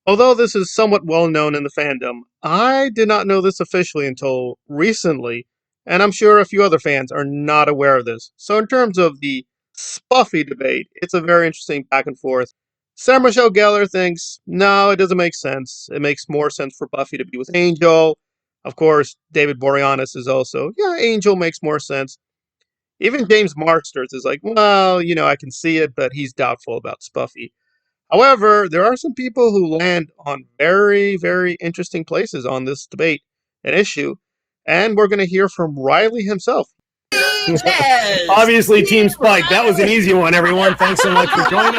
Although this is somewhat well known in the fandom, I did not know this officially until recently, and I'm sure a few other fans are not aware of this. So, in terms of the Spuffy debate, it's a very interesting back and forth. Sarah Michelle Gellar thinks, no, it doesn't make sense. It makes more sense for Buffy to be with Angel. Of course, David Boreanaz is also, yeah, Angel makes more sense. Even James Marsters is like, well, I can see it, but he's doubtful about Spuffy. However, there are some people who land on very, very interesting places on this debate and issue, and we're going to hear from Riley himself. Obviously, Team Spike. That was an easy one, everyone. Thanks so much for joining.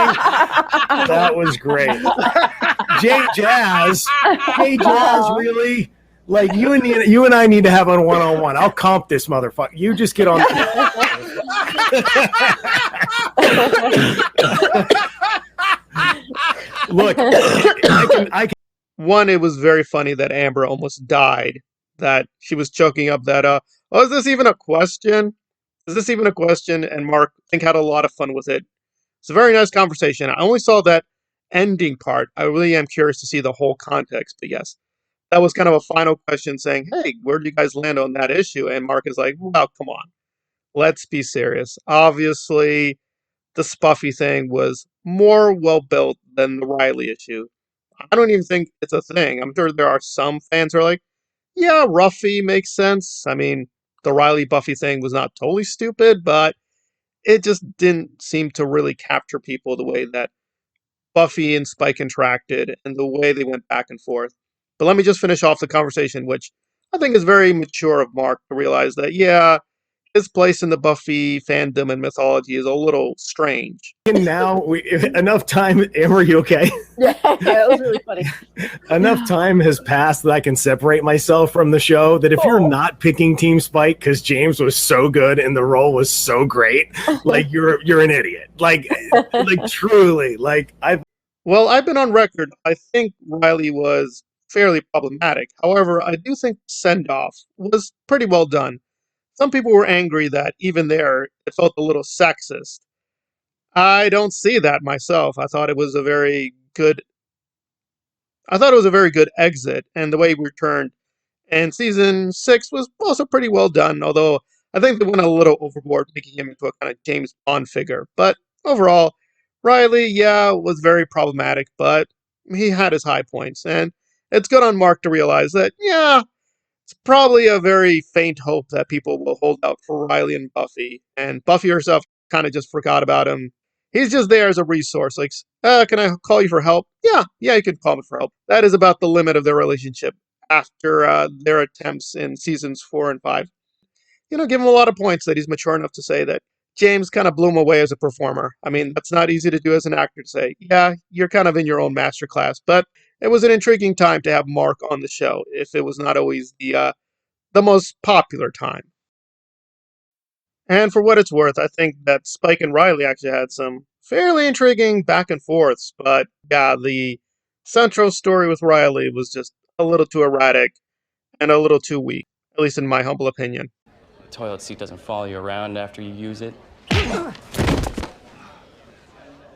That was great. Jay Jazz, really? Like you and I need to have a one-on-one. I'll comp this motherfucker. You just get on. Look, I can. One, it was very funny that Amber almost died. That she was choking up. That is this even a question? Is this even a question? And Mark, I think, had a lot of fun with it. It's a very nice conversation. I only saw that ending part. I really am curious to see the whole context. But yes, that was kind of a final question saying, hey, where do you guys land on that issue? And Mark is like, well, come on. Let's be serious. Obviously, the Spuffy thing was more well built than the Riley issue. I don't even think it's a thing. I'm sure there are some fans who are like, yeah, Ruffy makes sense. I mean, the Riley Buffy thing was not totally stupid, but it just didn't seem to really capture people the way that Buffy and Spike interacted and the way they went back and forth. But let me just finish off the conversation, which I think is very mature of Mark to realize that, yeah, his place in the Buffy fandom and mythology is a little strange. Now, enough time. Amber, you okay? Yeah, it was really funny. Enough time has passed that I can separate myself from the show. That if you're not picking Team Spike because James was so good and the role was so great, like you're an idiot. Like truly. Well, I've been on record. I think Riley was fairly problematic. However, I do think send off was pretty well done. Some people were angry that even there it felt a little sexist. I don't see that myself. I thought it was a very good exit, and the way he returned. And season 6 was also pretty well done, although I think they went a little overboard, making him into a kind of James Bond figure. But overall, Riley, yeah, was very problematic, but he had his high points. And it's good on Mark to realize that, yeah, it's probably a very faint hope that people will hold out for Riley and Buffy. And Buffy herself kind of just forgot about him. He's just there as a resource. Like, can I call you for help? Yeah, you can call me for help. That is about the limit of their relationship after their attempts in seasons 4 and 5. Give him a lot of points that he's mature enough to say that James kind of blew him away as a performer. I mean, that's not easy to do as an actor to say, yeah, you're kind of in your own master class. But it was an intriguing time to have Mark on the show, if it was not always the most popular time. And for what it's worth, I think that Spike and Riley actually had some fairly intriguing back and forths. But yeah, the central story with Riley was just a little too erratic and a little too weak, at least in my humble opinion. The toilet seat doesn't follow you around after you use it.